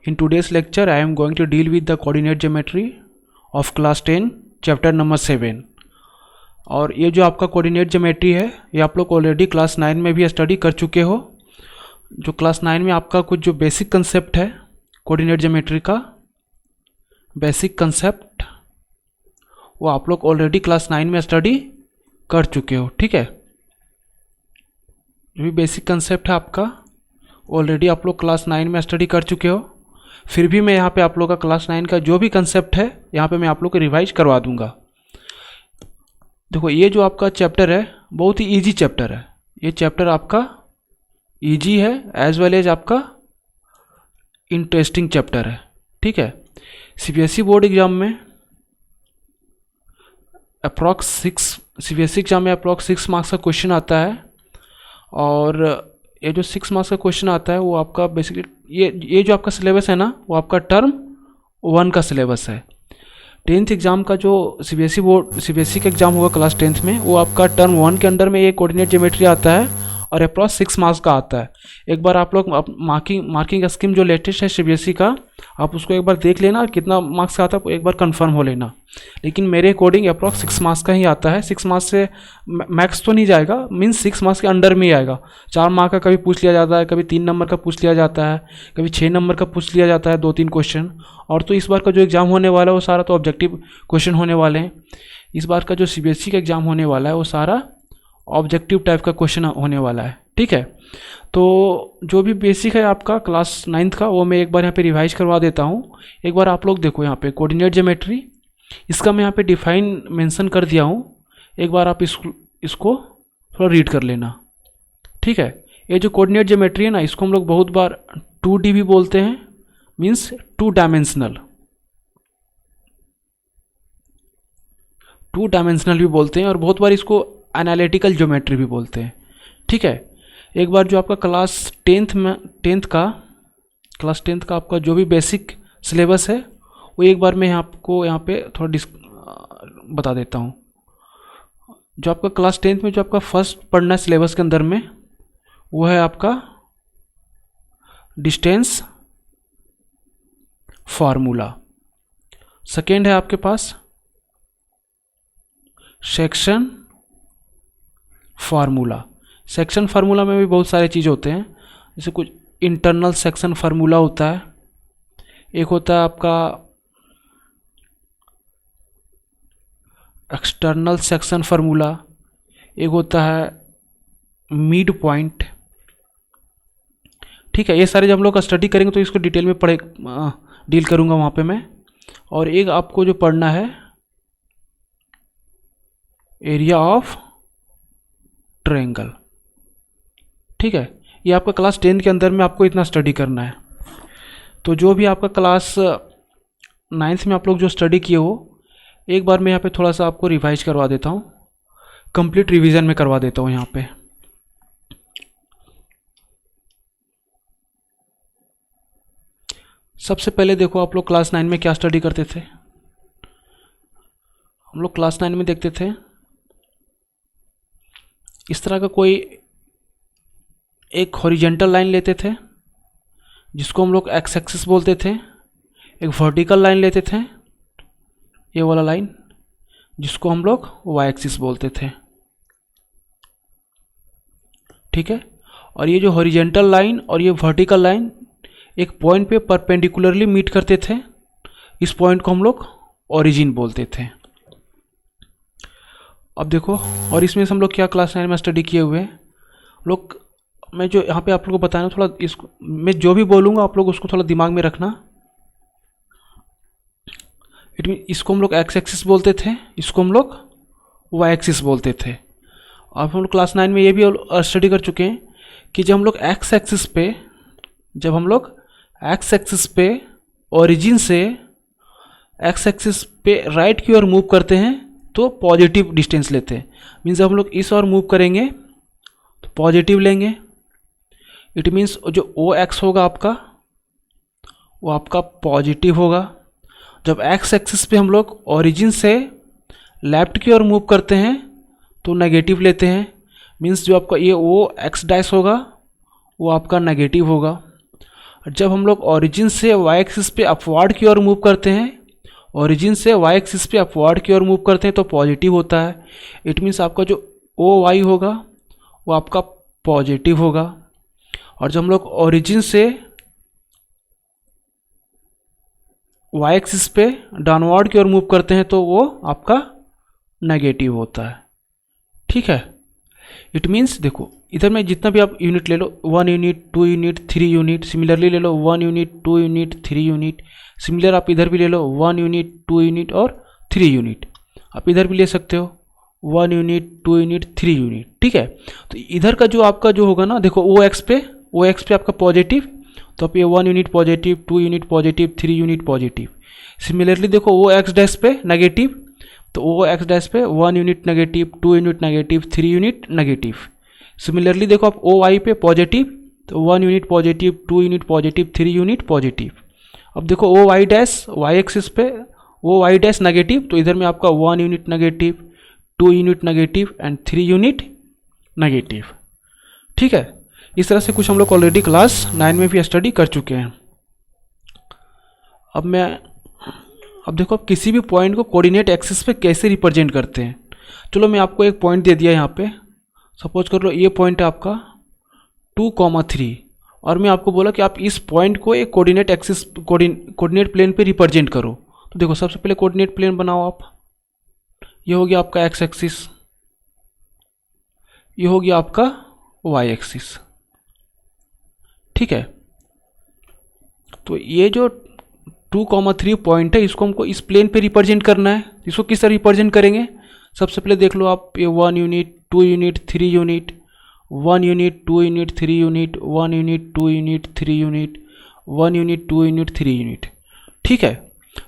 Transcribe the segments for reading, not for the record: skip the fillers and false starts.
In today's lecture, I am going to deal with the coordinate geometry of class 10, chapter number 7. और ये जो आपका coordinate geometry है ये आप लोग ऑलरेडी क्लास 9 में भी स्टडी कर चुके हो। जो क्लास 9 में आपका कुछ जो बेसिक कंसेप्ट है कोऑर्डिनेट ज्योमेट्री का बेसिक कंसेप्ट वो आप लोग ऑलरेडी क्लास 9 में स्टडी कर चुके हो। ठीक है, जो भी बेसिक कंसेप्ट है आपका ऑलरेडी आप लोग क्लास 9 में स्टडी कर चुके हो। फिर भी मैं यहाँ पे आप लोग का क्लास 9 का जो भी कंसेप्ट है यहाँ पे मैं आप लोग को रिवाइज करवा दूंगा। देखो ये जो आपका चैप्टर है बहुत ही इजी चैप्टर है। ये चैप्टर आपका इजी है एज वेल एज आपका इंटरेस्टिंग चैप्टर है। ठीक है, सीबीएसई बोर्ड एग्जाम में अप्रॉक्स 6 मार्क्स का क्वेश्चन आता है। और ये जो 6 मार्क्स का क्वेश्चन आता है वो आपका बेसिकली ये जो आपका सिलेबस है ना वो आपका टर्म 1 का सिलेबस है। 10th एग्ज़ाम का जो सीबीएसई का एग्ज़ाम होगा क्लास 10th में वो आपका टर्म 1 के अंडर में ये कोऑर्डिनेट ज्योमेट्री आता है और अप्रॉक्स 6 मार्क्स का आता है। एक बार आप लोग मार्किंग स्कीम जो लेटेस्ट है सीबीएसई का आप उसको एक बार देख लेना कितना मार्क्स का आता है एक बार कंफर्म हो लेना। लेकिन मेरे अकॉर्डिंग अप्रॉक्स 6 मार्क्स का ही आता है। 6 मार्क्स से मैक्स तो नहीं जाएगा, मीन्स 6 मार्क्स के अंडर में ही आएगा। 4 मार्क का कभी पूछ लिया जाता है, कभी 3 नंबर का पूछ लिया जाता है, कभी 6 नंबर का पूछ लिया जाता है 2-3 क्वेश्चन। और तो इस बार का जो एग्ज़ाम होने वाला है वो सारा तो ऑब्जेक्टिव क्वेश्चन होने वाले हैं। इस बार का जो सीबीएसई का एग्ज़ाम होने वाला है वो सारा ऑब्जेक्टिव टाइप का क्वेश्चन होने वाला है। ठीक है, तो जो भी बेसिक है आपका क्लास 9th का वो मैं एक बार यहाँ पे रिवाइज करवा देता हूँ। एक बार आप लोग देखो यहाँ पे कोऑर्डिनेट ज्योमेट्री इसका मैं यहाँ पे डिफाइन मेंशन कर दिया हूँ। एक बार आप इसको थोड़ा रीड कर लेना। ठीक है, ये जो कोऑर्डिनेट ज्योमेट्री है ना इसको हम लोग बहुत बार 2D भी बोलते हैं, मीन्स 2 डायमेंशनल भी बोलते हैं और बहुत बार इसको एनालिटिकल ज्योमेट्री भी बोलते हैं। ठीक है, एक बार जो आपका क्लास 10th का आपका जो भी बेसिक सिलेबस है वो एक बार मैं आपको यहाँ पे थोड़ा बता देता हूँ। जो आपका क्लास 10th में जो आपका फर्स्ट पढ़ना है सिलेबस के अंदर में वो है आपका डिस्टेंस फार्मूला। सेकेंड है आपके पास सेक्शन फार्मूला। सेक्शन फार्मूला में भी बहुत सारे चीज़ होते हैं, जैसे कुछ इंटरनल सेक्शन फार्मूला होता है, एक होता है आपका एक्सटर्नल सेक्शन फार्मूला, एक होता है मिड पॉइंट। ठीक है, ये सारे जब हम लोग स्टडी करेंगे तो इसको डिटेल में डील करूँगा वहाँ पे मैं। और एक आपको जो पढ़ना है एरिया ऑफ ट्रायंगल। ठीक है, ये आपका क्लास 10 के अंदर में आपको इतना स्टडी करना है। तो जो भी आपका क्लास 9th में आप लोग जो स्टडी किए हो एक बार मैं यहाँ पे थोड़ा सा आपको रिवाइज करवा देता हूँ, कंप्लीट रिवीजन में करवा देता हूँ यहाँ पे। सबसे पहले देखो आप लोग क्लास 9 में क्या स्टडी करते थे। हम लोग क्लास 9 में देखते थे इस तरह का कोई एक हॉरिजेंटल लाइन लेते थे जिसको हम लोग एक्स एक्सिस बोलते थे, एक वर्टिकल लाइन लेते थे ये वाला लाइन जिसको हम लोग वाई एक्सिस बोलते थे। ठीक है, और ये जो हॉरिजेंटल लाइन और ये वर्टिकल लाइन एक पॉइंट पे परपेंडिकुलरली मीट करते थे, इस पॉइंट को हम लोग ओरिजिन बोलते थे। अब देखो और इसमें से हम लोग क्या क्लास 9 में स्टडी किए हुए हैं लोग। मैं जो यहाँ पे आप लोगों को बताना थोड़ा इसको मैं जो भी बोलूँगा आप लोग उसको थोड़ा दिमाग में रखना। इट मीन इसको हम लोग एक्स एक्सिस बोलते थे, इसको हम लोग वाई एक्सिस बोलते थे। अब हम लोग क्लास 9 में ये भी स्टडी कर चुके हैं कि जब हम लोग एक्स एक्सिस पे ओरिजिन से एक्स एक्सिस पे राइट की ओर मूव करते हैं तो पॉजिटिव डिस्टेंस लेते हैं। मीन्स जब हम लोग इस ओर मूव करेंगे तो पॉजिटिव लेंगे। इट मीन्स जो ओ एक्स होगा आपका वो आपका पॉजिटिव होगा। जब एक्स एक्सिस पे हम लोग ओरिजिन से लेफ्ट की ओर मूव करते हैं तो नेगेटिव लेते हैं। मीन्स जो आपका ये ओ एक्स डैश होगा वो आपका नेगेटिव होगा। जब हम लोग ओरिजिन से वाई एक्सिस पे अपवर्ड की ओर मूव करते हैं, ओरिजिन से वाई एक्सिस पे अपवर्ड की ओर मूव करते हैं तो पॉजिटिव होता है। इट मीन्स आपका जो ओ वाई होगा वो आपका पॉजिटिव होगा। और जब हम लोग ओरिजिन से वाई एक्सिस पे डाउनवर्ड की ओर मूव करते हैं तो वो आपका नेगेटिव होता है। ठीक है, इट मीन्स देखो इधर में जितना भी आप यूनिट ले लो, 1 यूनिट, 2 यूनिट, 3 यूनिट, सिमिलरली ले लो 1 यूनिट, 2 यूनिट, 3 यूनिट, सिमिलर आप इधर भी ले लो 1 यूनिट, 2 यूनिट और 3 यूनिट। आप इधर भी ले सकते हो 1 यूनिट, 2 यूनिट, 3 यूनिट। ठीक है, तो इधर का जो आपका जो होगा ना, देखो ओ एक्स पे आपका पॉजिटिव, तो आप ये 1 unit positive, 2 unit positive, 3 unit positive. Similarly देखो ओ एक्स डैश पे नेगेटिव, तो ओ एक्स डैश पे 1 unit negative, 2 unit negative, 3 unit negative. Similarly देखो आप ओ वाई पे पॉजिटिव, तो 1 unit positive, 2 unit positive, 3 unit positive. अब देखो O Y dash Y axis पे ओ वाई डैश नेगेटिव, तो इधर में आपका 1 unit negative, 2 unit negative and 3 unit negative. ठीक है, इस तरह से कुछ हम लोग ऑलरेडी क्लास 9 में भी स्टडी कर चुके हैं। अब देखो आप किसी भी पॉइंट को कोऑर्डिनेट एक्सिस पे कैसे रिप्रेजेंट करते हैं। चलो मैं आपको एक पॉइंट दे दिया यहाँ पे, सपोज कर लो ये पॉइंट है आपका 2,3 और मैं आपको बोला कि आप इस पॉइंट को एक कोऑर्डिनेट एक्सिस कोऑर्डिनेट प्लेन पे रिप्रेजेंट करो। तो देखो सबसे पहले कोऑर्डिनेट प्लेन बनाओ आप। ये हो गया आपका एक्स एक्सिस, ये हो गया आपका वाई एक्सिस। ठीक है, तो ये जो 2,3 पॉइंट है इसको हमको इस प्लेन पे रिप्रेजेंट करना है। इसको किस तरह रिप्रेजेंट करेंगे, सबसे पहले देख लो आप, ये 1 unit, 2 unit, 3 unit, 1 unit, 2 unit, 3 unit, 1 unit, 2 unit, 3 unit, 1 unit, 2 unit, 3 unit. ठीक है,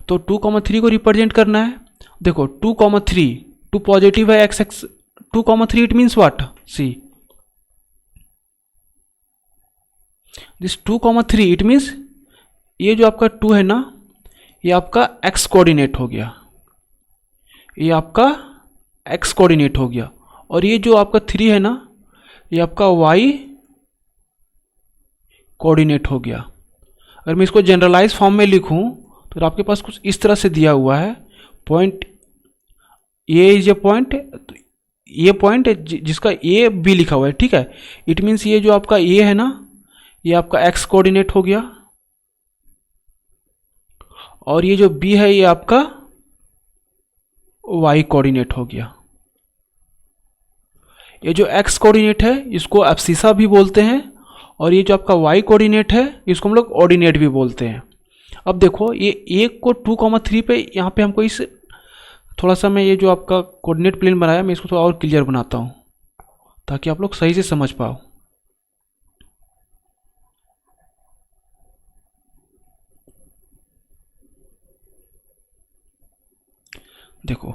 तो 2,3 को रिप्रेजेंट करना है। देखो 2,3, 2 पॉजिटिव है, x x 2,3 it means what, see this 2,3 it means ये जो आपका 2 है ना, ये आपका एक्स कोऑर्डिनेट हो गया, ये आपका एक्स कोऑर्डिनेट हो गया। और ये जो आपका 3 है ना, ये आपका वाई कोऑर्डिनेट हो गया। अगर मैं इसको जनरलाइज फॉर्म में लिखूं तो आपके पास कुछ इस तरह से दिया हुआ है पॉइंट, ये इज ए पॉइंट, ये पॉइंट है जिसका ए बी लिखा हुआ है। ठीक है, इट मीन्स ये जो आपका ए है ना, ये आपका एक्स कोऑर्डिनेट हो गया और ये जो बी है ये आपका वाई कोऑर्डिनेट हो गया। ये जो एक्स कोऑर्डिनेट है इसको एब्सिसा भी बोलते हैं और ये जो आपका वाई कोऑर्डिनेट है इसको हम लोग ऑर्डिनेट भी बोलते हैं। अब देखो ये एक को 2,3 पे यहाँ पे हमको इस थोड़ा सा मैं ये जो आपका कोऑर्डिनेट प्लेन बनाया मैं इसको थोड़ा और क्लियर बनाता हूँ ताकि आप लोग सही से समझ पाओ। देखो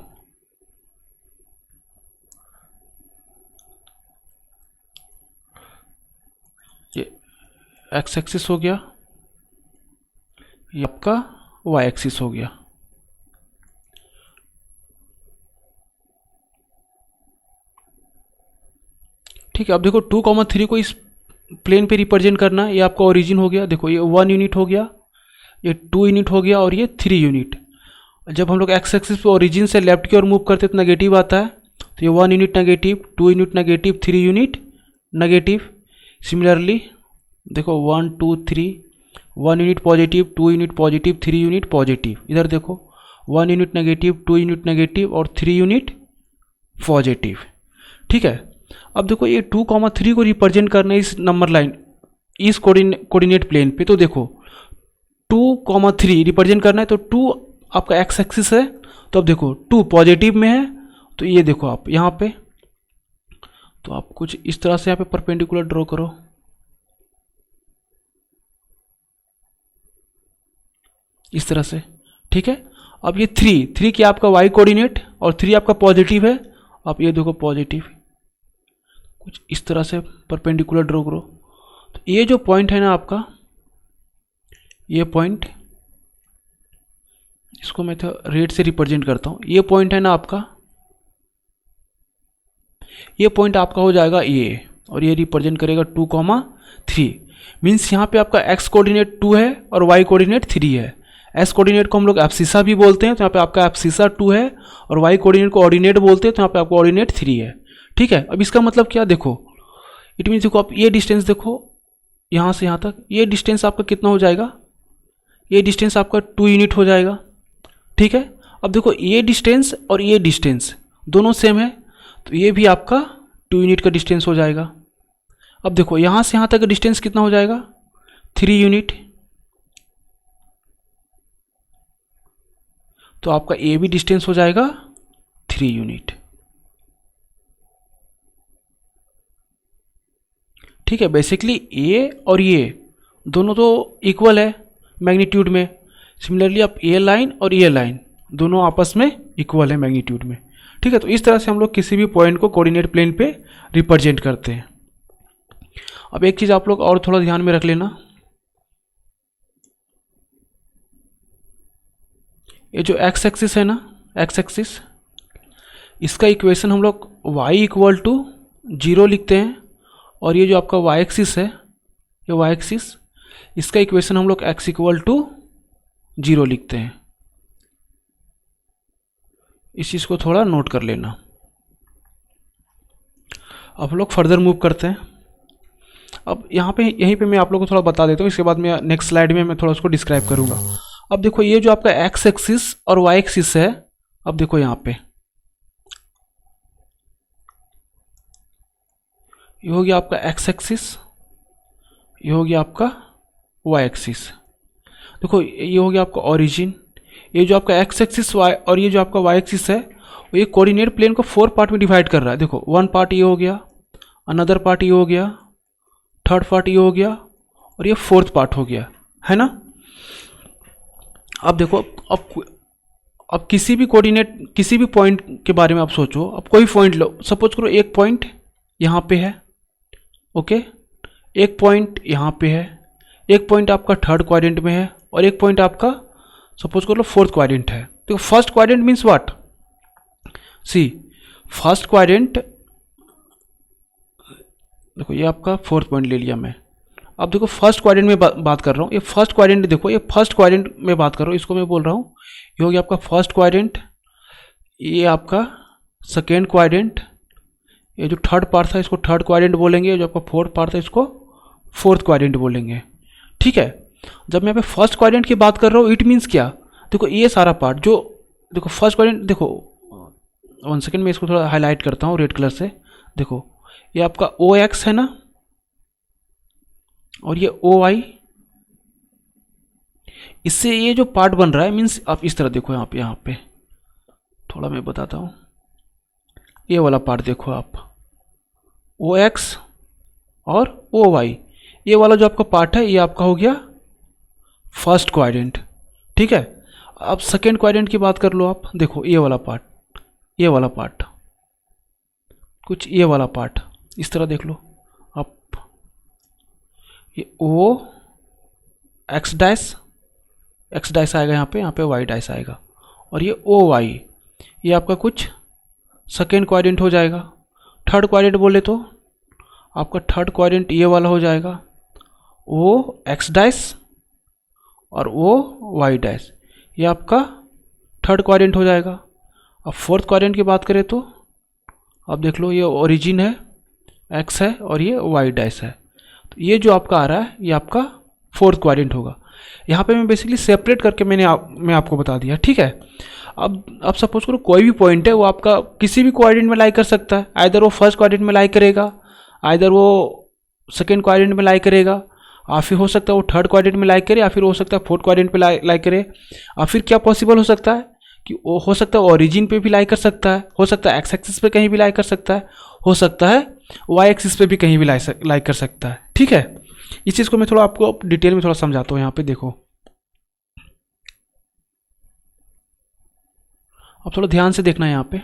ये एक्स एक्सिस हो गया, ये आपका वाई एक्सिस हो गया। ठीक है, अब देखो 2,3 को इस प्लेन पे रिप्रेजेंट करना है। ये आपका ओरिजिन हो गया, देखो ये 1 यूनिट हो गया, ये 2 यूनिट हो गया और ये 3 यूनिट। जब हम लोग एक्स एक्सिस पे ओरिजिन से लेफ्ट की ओर मूव करते हैं तो नेगेटिव आता है, तो ये 1 unit negative, 2 unit negative, 3 unit negative. Similarly देखो 1 2 3, 1 unit positive, 2 unit positive, 3 unit positive. इधर देखो 1 यूनिट नेगेटिव, 2 यूनिट नेगेटिव और 3 यूनिट पॉजिटिव। ठीक है, अब देखो ये 2,3 को रिप्रेजेंट करना है इस नंबर लाइन, इस कोऑर्डिनेट प्लेन पे। तो देखो 2,3 रिप्रेजेंट करना है तो 2 आपका एक्स एक्सिस है, तो अब देखो 2 पॉजिटिव में है, तो ये देखो आप यहाँ पे, तो आप कुछ इस तरह से यहाँ पे परपेंडिकुलर ड्रॉ करो, इस तरह से। ठीक है, अब ये 3 की आपका वाई कोऑर्डिनेट और 3 आपका पॉजिटिव है, आप ये देखो पॉजिटिव, कुछ इस तरह से परपेंडिकुलर ड्रॉ करो। तो ये जो पॉइंट है ना आपका, ये पॉइंट, इसको मैं तो रेड से रिप्रेजेंट करता हूँ। ये पॉइंट है ना आपका, ये पॉइंट आपका हो जाएगा ये, और ये रिप्रेजेंट करेगा 2,3। मीन्स यहाँ पे आपका एक्स कोऑर्डिनेट 2 है और वाई कोऑर्डिनेट 3 है। एक्स कोऑर्डिनेट को हम लोग एब्सिसा भी बोलते हैं, तो यहाँ पे आपका एब्सिसा 2 है, और वाई कोऑर्डिनेट को ऑर्डिनेट बोलते हैं, तो यहाँ पे आपका ऑर्डिनेट 3 है। ठीक है, अब इसका मतलब क्या, देखो इट मीन्स देखो आप ये डिस्टेंस देखो यहाँ से यहाँ तक, ये डिस्टेंस आपका कितना हो जाएगा, ये डिस्टेंस आपका 2 यूनिट हो जाएगा। ठीक है, अब देखो ये डिस्टेंस और ये डिस्टेंस दोनों सेम है, तो ये भी आपका 2 यूनिट का डिस्टेंस हो जाएगा। अब देखो यहाँ से यहाँ तक का डिस्टेंस कितना हो जाएगा, 3 यूनिट, तो आपका ये भी डिस्टेंस हो जाएगा 3 यूनिट। ठीक है, बेसिकली ये और ये दोनों तो इक्वल है मैग्नीट्यूड में। सिमिलरली आप ये लाइन और ये लाइन दोनों आपस में इक्वल है मैग्नीट्यूड में। ठीक है, तो इस तरह से हम लोग किसी भी पॉइंट को कोऑर्डिनेट प्लेन पे रिप्रेजेंट करते हैं। अब एक चीज़ आप लोग और थोड़ा ध्यान में रख लेना, ये जो एक्स एक्सिस है ना, एक्स एक्सिस, इसका इक्वेशन हम लोग y इक्वल टू 0 लिखते हैं, और ये जो आपका y एक्सिस है, ये y एक्सिस, इसका इक्वेशन हम लोग x इक्वल टू 0 लिखते हैं। इस चीज़ को थोड़ा नोट कर लेना। अब हम लोग फर्दर मूव करते हैं। अब यहाँ पे यहीं पे मैं आप लोगों को थोड़ा बता देता हूँ, इसके बाद मैं नेक्स्ट स्लाइड में मैं थोड़ा उसको डिस्क्राइब करूँगा। अब देखो ये जो आपका एक्स एक्सिस और वाई एक्सिस है, अब देखो यहाँ पे ये हो गया आपका एक्स एक्सिस, ये हो गया आपका वाई एक्सिस। देखो ये हो गया आपका ओरिजिन, ये जो आपका एक्स एक्सिस वाई और ये जो आपका वाई एक्सिस है, वो ये कोऑर्डिनेट प्लेन को 4 पार्ट में डिवाइड कर रहा है। देखो 1 पार्ट ये हो गया, अनदर पार्ट ये हो गया, थर्ड पार्ट ये हो गया, और ये 4th पार्ट हो गया, है ना। अब देखो अब किसी भी कोऑर्डिनेट, किसी भी पॉइंट के बारे में आप सोचो। अब कोई पॉइंट लो, सपोज करो एक पॉइंट यहाँ पे है, ओके, एक पॉइंट यहाँ पे है, एक पॉइंट आपका 3rd क्वाड्रेंट में है, और एक पॉइंट आपका सपोज करो 4th क्वाड्रेंट है। तो first quadrant means what, see first quadrant, देखो ये आपका 4th पॉइंट ले लिया मैं। अब देखो फर्स्ट क्वाड्रेंट में बात कर रहा हूँ, ये फर्स्ट क्वाड्रेंट, देखो ये फर्स्ट क्वाड्रेंट में बात कर रहा हूँ, इसको मैं बोल रहा हूँ ये हो गया आपका फर्स्ट क्वाड्रेंट, ये आपका सेकेंड क्वाड्रेंट, ये जो 3rd पार्ट था इसको 3rd क्वाड्रेंट बोलेंगे, जो आपका 4th पार्ट था इसको 4th क्वाड्रेंट बोलेंगे। ठीक है, जब मैं यहाँ पे फर्स्ट क्वाड्रेंट की बात कर रहा हूँ, इट मीन्स क्या, देखो ये सारा पार्ट जो, देखो फर्स्ट क्वाड्रेंट, देखो 1 सेकेंड में इसको थोड़ा हाईलाइट करता हूँ रेड कलर से। देखो ये आपका OX है ना, और ये OY, इससे ये जो पार्ट बन रहा है, मीन्स आप इस तरह देखो, यहाँ पे थोड़ा मैं बताता हूँ, ये वाला पार्ट देखो आप, OX और OY, ये वाला जो आपका पार्ट है, ये आपका हो गया फर्स्ट क्वाड्रेंट। ठीक है, अब सेकेंड क्वाड्रेंट की बात कर लो आप, देखो ये वाला पार्ट, ये वाला पार्ट, कुछ ये वाला पार्ट इस तरह देख लो आप, ये O एक्स डैश आएगा यहाँ पे Y डैश आएगा, और ये OY, ये आपका कुछ सेकेंड क्वाड्रेंट हो जाएगा। 3rd क्वाड्रेंट बोले तो आपका 3rd क्वाड्रेंट ये वाला हो जाएगा, O एक्स डैश और O Y डैश, ये आपका 3rd क्वाड्रेंट हो जाएगा। अब 4th क्वाड्रेंट की बात करें तो अब देख लो, ये ओरिजिन है, X है, और ये Y डैश है, तो ये जो आपका आ रहा है ये आपका 4th क्वाड्रेंट होगा। यहाँ पे मैं बेसिकली सेपरेट करके मैं आपको बता दिया। ठीक है, अब सपोज करो कोई भी पॉइंट है, वो आपका किसी भी क्वाड्रेंट में लाई कर सकता है, आइदर वो फर्स्ट क्वाड्रेंट में लाई करेगा, आइदर वो सेकेंड क्वाड्रेंट में लाई करेगा, और फिर हो सकता है वो 3rd क्वाड्रेंट में लाई करे, या फिर हो सकता है 4th क्वाड्रेंट पे लाई करे, और फिर क्या पॉसिबल हो सकता है कि वो हो सकता है ओरिजिन पे भी लाई कर सकता है, हो सकता है एक्स एक्सिस पे कहीं भी लाई कर सकता है, हो सकता है वाई एक्सिस पे भी कहीं भी लाई कर सकता है। ठीक है, इस चीज़ को मैं थोड़ा आपको डिटेल में थोड़ा समझाता हूँ। यहाँ पे देखो, अब थोड़ा ध्यान से देखना है यहाँ पे।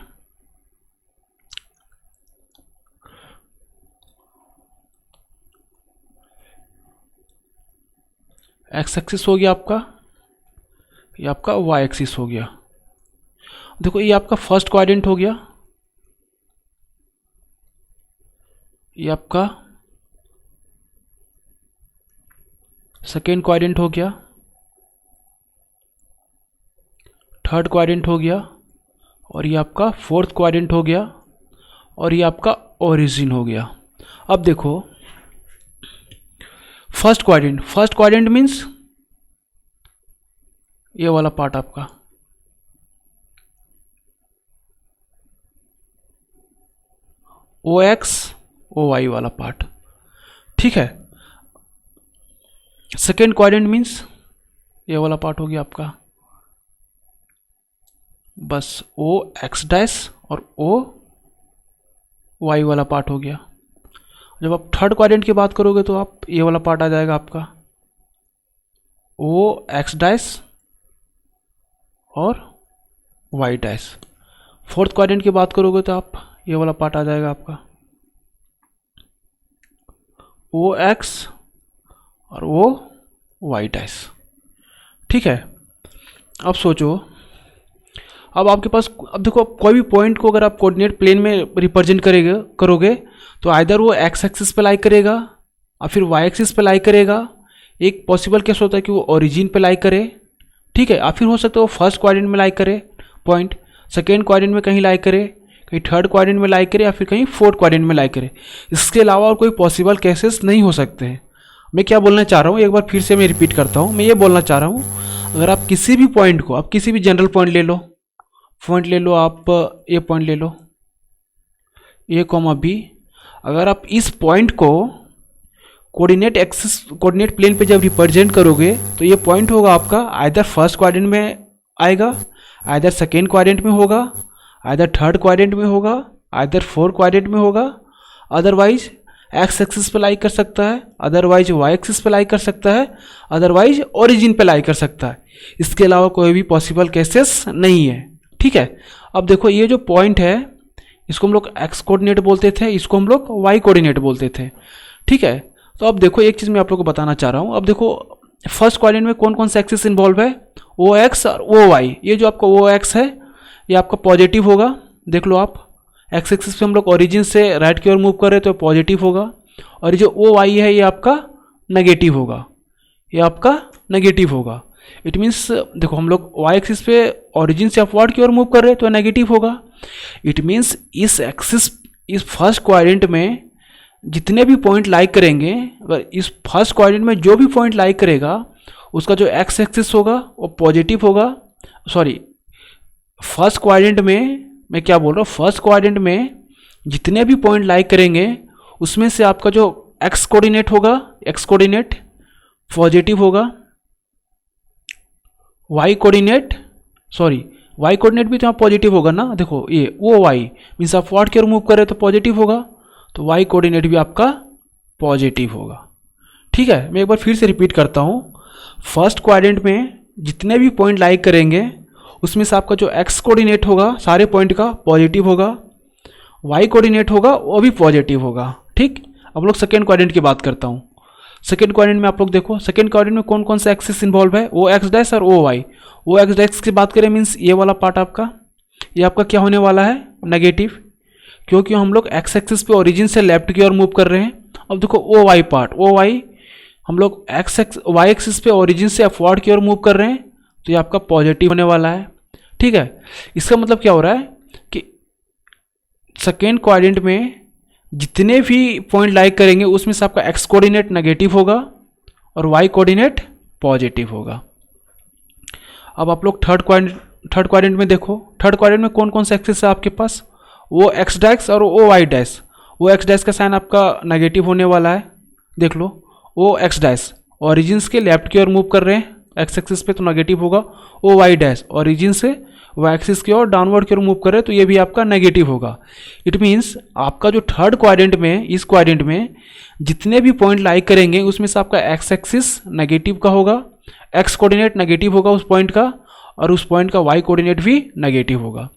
एक्स एक्सिस हो गया आपका, ये आपका वाई एक्सिस हो गया। देखो ये आपका फर्स्ट क्वाड्रेंट हो गया, ये आपका सेकेंड क्वाड्रेंट हो गया, थर्ड क्वाड्रेंट हो गया, और ये आपका फोर्थ क्वाड्रेंट हो गया, और ये आपका ओरिजिन हो गया। अब देखो फर्स्ट क्वाड्रेंट मीन्स ये वाला पार्ट आपका, OX OY वाला पार्ट, ठीक है। सेकेंड क्वाड्रेंट मीन्स ये वाला पार्ट हो गया आपका, बस OX डैश और OY वाला पार्ट हो गया। जब आप थर्ड क्वाड्रेंट की बात करोगे तो आप ये वाला पार्ट आ जाएगा आपका, OX डैश और Y डैश। फोर्थ क्वाड्रेंट की बात करोगे तो आप ये वाला पार्ट आ जाएगा आपका, OX और OY डैश, ठीक है। अब सोचो, अब आपके पास, अब देखो कोई भी पॉइंट को अगर आप कोऑर्डिनेट प्लेन में रिप्रेजेंट करोगे तो आइदर वो एक्स एक्सिस पे लाई करेगा और फिर वाई एक्सिस पे लाई करेगा। एक पॉसिबल केस होता है कि वो ओरिजिन पे लाई करे, ठीक है, या फिर हो सकता है वो फर्स्ट क्वाड्रेंट में लाई करे पॉइंट, सेकेंड क्वाड्रेंट में कहीं लाई करे, कहीं थर्ड क्वाड्रेंट में लाई करे, या फिर कहीं फोर्थ क्वाड्रेंट में लाई करे। इसके अलावा और कोई पॉसिबल केसेस नहीं हो सकते हैं। मैं क्या बोलना चाह रहा हूँ, एक बार फिर से मैं रिपीट करता हूँ। मैं ये बोलना चाह रहा हूँ, अगर आप किसी भी पॉइंट को, आप किसी भी जनरल पॉइंट ले लो, आप ये पॉइंट ले लो A, B, अगर आप इस पॉइंट को कोऑर्डिनेट प्लेन पे जब रिप्रेजेंट करोगे तो ये पॉइंट होगा आपका आइदर फर्स्ट क्वाड्रेंट में आएगा, आइदर सेकेंड क्वाड्रेंट में होगा, आइदर थर्ड क्वाड्रेंट में होगा, आइदर फोर्थ क्वाड्रेंट में होगा, अदरवाइज एक्स एक्सिस पे लाई कर सकता है, अदरवाइज वाई एक्सिस पे लाई कर सकता है, अदरवाइज ओरिजिन पे लाई कर सकता है। इसके अलावा कोई भी पॉसिबल केसेस नहीं है, ठीक है। अब देखो ये जो पॉइंट है इसको हम लोग एक्स कोऑर्डिनेट बोलते थे, इसको हम लोग वाई कोऑर्डिनेट बोलते थे, ठीक है। तो अब देखो एक चीज़ मैं आप लोग को बताना चाह रहा हूँ। अब देखो फर्स्ट क्वाड्रेंट में कौन कौन से एक्सिस इन्वॉल्व है, OX और OY। ये जो आपका OX है ये आपका पॉजिटिव होगा, देख लो आप, एक्स एक्सिस पे हम लोग ओरिजिन से राइट की ओर मूव कर रहे हैं तो पॉजिटिव होगा, और ये जो OY है ये आपका नेगेटिव होगा, ये आपका नेगेटिव होगा। इट मीन्स देखो हम लोग वाई एक्सिस पे ओरिजिन से अपवर्ड की ओर मूव कर रहे हैं तो नेगेटिव होगा। इट मीन्स इस फर्स्ट क्वाड्रेंट में जितने भी पॉइंट लाइक करेंगे, अगर इस फर्स्ट क्वाड्रेंट में जो भी पॉइंट लाइक करेगा उसका जो एक्स एक्सिस होगा वो पॉजिटिव होगा। सॉरी, फर्स्ट क्वाड्रेंट में मैं क्या बोल रहा हूँ, फर्स्ट क्वाड्रेंट में जितने भी पॉइंट लाइक करेंगे उसमें से आपका जो एक्स कोऑर्डिनेट होगा, एक्स कोऑर्डिनेट पॉजिटिव होगा, वाई कोऑर्डिनेट भी तो यहाँ पॉजिटिव होगा ना। देखो ये OY मीन्स आप फॉरवर्ड की ओर मूव कर रहे हो तो पॉजिटिव होगा, तो वाई कोऑर्डिनेट भी आपका पॉजिटिव होगा, ठीक है। मैं एक बार फिर से रिपीट करता हूँ, फर्स्ट क्वाड्रेंट में जितने भी पॉइंट लाइक करेंगे उसमें से आपका जो एक्स कोऑर्डिनेट होगा सारे पॉइंट का पॉजिटिव होगा, वाई कोऑर्डिनेट होगा वो भी पॉजिटिव होगा, ठीक। अब लोग सेकेंड क्वाड्रेंट की बात करता हूँ। सेकेंड क्वाड्रेंट में आप लोग देखो, सेकेंड क्वाड्रेंट में कौन कौन से एक्सिस इन्वॉल्व है, OX डैश और OY। OX डैश की बात करें मीन्स ये वाला पार्ट आपका, ये आपका क्या होने वाला है, नेगेटिव, क्योंकि हम लोग एक्स एक्सिस पे ओरिजिन से लेफ्ट की ओर मूव कर रहे हैं। अब देखो OY पार्ट, OY हम लोग वाई एक्सिस पे ओरिजिन से अपवर्ड की ओर मूव कर रहे हैं तो ये आपका पॉजिटिव होने वाला है, ठीक है। इसका मतलब क्या हो रहा है कि सेकेंड क्वाड्रेंट में जितने भी पॉइंट लाइक करेंगे उसमें से आपका एक्स कोऑर्डिनेट नेगेटिव होगा और वाई कोऑर्डिनेट पॉजिटिव होगा। अब आप लोग थर्ड क्वाड्रेंट में देखो, थर्ड क्वाड्रेंट में कौन कौन से एक्सिस है आपके पास, वो एक्स डैश और वो वाई डैश। वो एक्स डैश का साइन आपका नेगेटिव होने वाला है, देख लो, वो एक्स डैश ओरिजिन के लेफ्ट की ओर मूव कर रहे हैं एक्स एक्सिस पे तो नेगेटिव होगा, वो वाई डैश ओरिजिन से वाई एक्सिस की ओर डाउनवर्ड की ओर मूव कर रहे हैं तो ये भी आपका नेगेटिव होगा। इट मीन्स आपका जो थर्ड क्वाड्रेंट में, इस क्वाड्रेंट में जितने भी पॉइंट लाइक करेंगे उसमें से आपका एक्स एक्सिस नेगेटिव का होगा, एक्स कोऑर्डिनेट नेगेटिव होगा उस पॉइंट का, और उस पॉइंट का वाई कोऑर्डिनेट भी नेगेटिव होगा।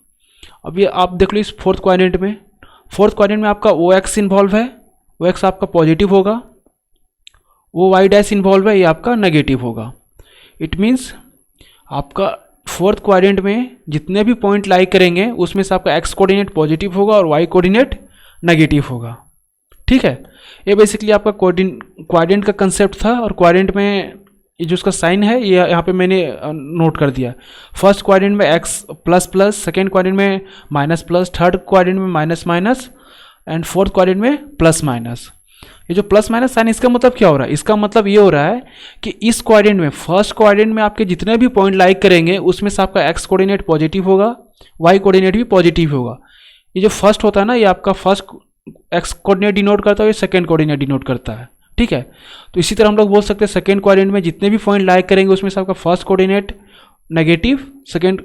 अब ये आप देख लो इस फोर्थ क्वाड्रेंट में आपका OX इन्वॉल्व है, OX आपका पॉजिटिव होगा, वो वाई डैश इन्वॉल्व है, ये आपका नेगेटिव होगा। इट मीन्स आपका फोर्थ क्वाड्रेंट में जितने भी पॉइंट लाइक करेंगे उसमें से आपका एक्स कोऑर्डिनेट पॉजिटिव होगा और वाई कोऑर्डिनेट नेगेटिव होगा, ठीक है। ये बेसिकली आपका क्वाड्रेंट का कंसेप्ट था, और क्वाड्रेंट में ये जो उसका साइन है ये यहाँ पे मैंने नोट कर दिया। फर्स्ट क्वाड्रेंट में x plus plus, second quadrant में माइनस प्लस, थर्ड क्वाड्रेंट में minus minus and fourth quadrant में प्लस माइनस। ये जो प्लस माइनस साइन, इसका मतलब क्या हो रहा है? इसका मतलब ये हो रहा है कि इस क्वाड्रेंट में, फर्स्ट क्वाड्रेंट में आपके जितने भी पॉइंट लाइक करेंगे उसमें से आपका x कोऑर्डिनेट पॉजिटिव होगा, y कोऑर्डिनेट भी पॉजिटिव होगा। ये जो फर्स्ट होता है ना, ये आपका फर्स्ट x कोऑर्डिनेट डिनोट करता है, ये सेकेंड कोऑर्डिनेट डिनोट करता है। ठीक है, तो इसी तरह हम लोग बोल सकते हैं सेकेंड क्वाड्रेंट में जितने भी पॉइंट लाइक करेंगे उसमें से आपका first coordinate negative, second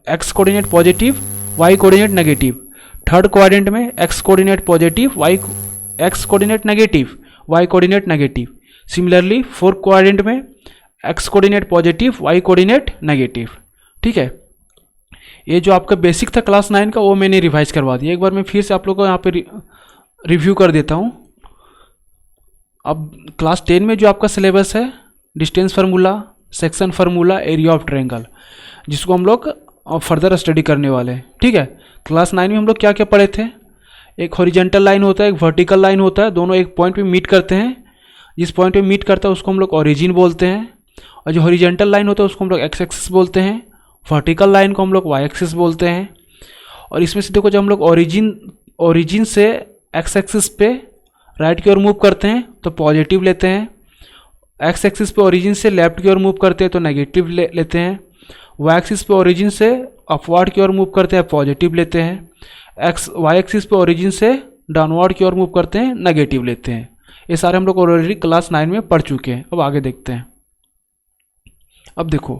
x coordinate positive, y coordinate negative. Third quadrant में x coordinate positive, x coordinate negative, y coordinate negative. Similarly fourth quadrant में x coordinate positive, y coordinate negative. ठीक है, ये जो आपका बेसिक था class 9 का वो मैंने रिवाइज करवा दिया। एक बार मैं फिर से आप लोगों को यहाँ पे रिव्यू कर देता हूँ। अब क्लास 10 में जो आपका सिलेबस है, distance formula, section formula, area of triangle, जिसको हम लोग फर्दर स्टडी करने वाले हैं। ठीक है, क्लास 9 में हम लोग क्या क्या पढ़े थे? एक हॉरिजेंटल लाइन होता है, एक वर्टिकल लाइन होता है, दोनों एक पॉइंट पे मीट करते हैं। जिस पॉइंट पे मीट करता है उसको हम लोग ओरिजिन बोलते हैं, और जो हॉरिजेंटल लाइन होता है उसको हम लोग एक्स एक्सिस बोलते हैं, वर्टिकल लाइन को हम लोग वाई एक्सिस बोलते हैं। और इसमें से देखो, जब हम लोग ओरिजिन से एक्स एक्सिस पे राइट की ओर मूव करते हैं तो पॉजिटिव लेते हैं, एक्स एक्सिस पे ओरिजिन से लेफ्ट की ओर मूव करते हैं तो नेगेटिव लेते हैं, वाई एक्सिस पे ओरिजिन से अपवर्ड की ओर मूव करते हैं पॉजिटिव लेते हैं, वाई एक्सिस पे ओरिजिन से डाउनवर्ड की ओर मूव करते हैं नेगेटिव लेते हैं। ये सारे हम लोग ऑलरेडी क्लास 9 में पढ़ चुके हैं। अब आगे देखते हैं। अब देखो,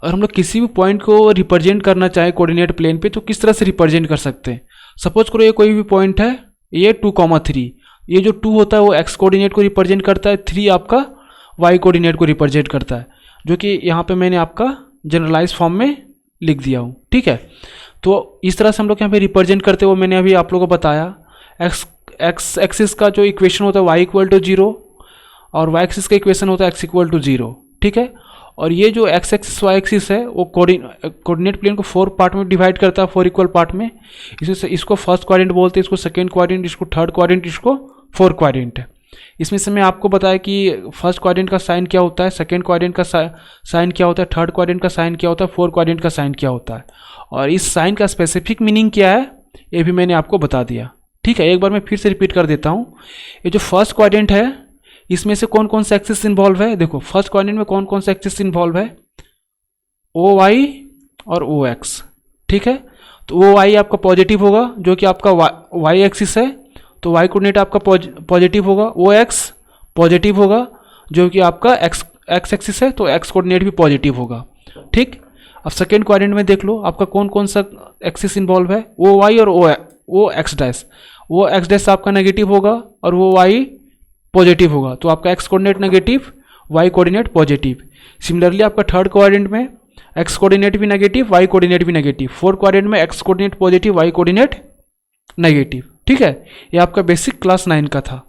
अगर हम लोग किसी भी पॉइंट को रिप्रेजेंट करना चाहें कोऑर्डिनेट प्लेन पे तो किस तरह से रिप्रेजेंट कर सकते हैं? सपोज करो ये कोई भी पॉइंट है, ये 2,3, ये जो 2 होता है वो x कोऑर्डिनेट को रिप्रेजेंट करता है, 3 आपका y कोऑर्डिनेट को रिप्रेजेंट करता है, जो कि यहाँ पे मैंने आपका जनरलाइज फॉर्म में लिख दिया हूँ। ठीक है, तो इस तरह से हम लोग यहाँ पे रिप्रेजेंट करते हैं, वो मैंने अभी आप लोगों को बताया। एक्स एक्सिस का जो इक्वेशन होता है y इक्वल टू 0 और y एक्सिस का इक्वेशन होता है x इक्वल टू 0। ठीक है, और ये जो x एक्सिस y एक्सिस है वो कोऑर्डिनेट प्लेन को 4 पार्ट में डिवाइड करता है, 4 इक्वल पार्ट में। इसको फर्स्ट क्वाड्रेंट बोलते हैं, इसको सेकेंड क्वाड्रेंट, इसको थर्ड क्वाड्रेंट, इसको फोर्थ क्वाड्रेंट है। इसमें से मैं आपको बताया कि फर्स्ट क्वाड्रेंट का साइन क्या होता है, सेकेंड क्वाड्रेंट का साइन क्या होता है, थर्ड क्वाड्रेंट का साइन क्या होता है, फोर्थ क्वाड्रेंट का साइन क्या होता है, और इस साइन का स्पेसिफिक मीनिंग क्या है ये भी मैंने आपको बता दिया। ठीक है, एक बार मैं फिर से रिपीट कर देता हूँ। ये जो फर्स्ट क्वाड्रेंट है इसमें से कौन कौन सा एक्सिस इन्वॉल्व है? देखो, फर्स्ट क्वाड्रेंट में कौन कौन सा एक्सिस इन्वॉल्व है? ओ वाई और ओ एक्स। ठीक है, तो ओ वाई आपका पॉजिटिव होगा जो कि आपका वाई एक्सिस है, तो वाई कोऑर्डिनेट आपका पॉजिटिव होगा। ओ एक्स पॉजिटिव होगा जो कि आपका एक्स एक्सिस है, तो एक्स कोऑर्डिनेट भी पॉजिटिव होगा। ठीक, अब सेकेंड क्वाड्रेंट में देख लो आपका कौन कौन सा एक्सिस इन्वॉल्व है? ओ वाई और ओ एक्स डैश। वो एक्स डैश आपका नेगेटिव होगा और वो वाई पॉजिटिव होगा, तो आपका X coordinate negative, Y coordinate positive. Similarly आपका थर्ड क्वाड्रेंट में एक्स कोऑर्डिनेट भी नेगेटिव, वाई कोऑर्डिनेट भी नेगेटिव। फोर्थ क्वाड्रेंट में X coordinate positive, Y coordinate negative. ठीक है, ये आपका बेसिक क्लास 9 का था।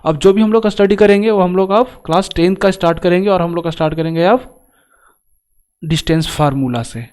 अब जो भी हम लोग का स्टडी करेंगे वो हम लोग अब क्लास 10 का स्टार्ट करेंगे, और हम लोग का स्टार्ट करेंगे अब डिस्टेंस फार्मूला से।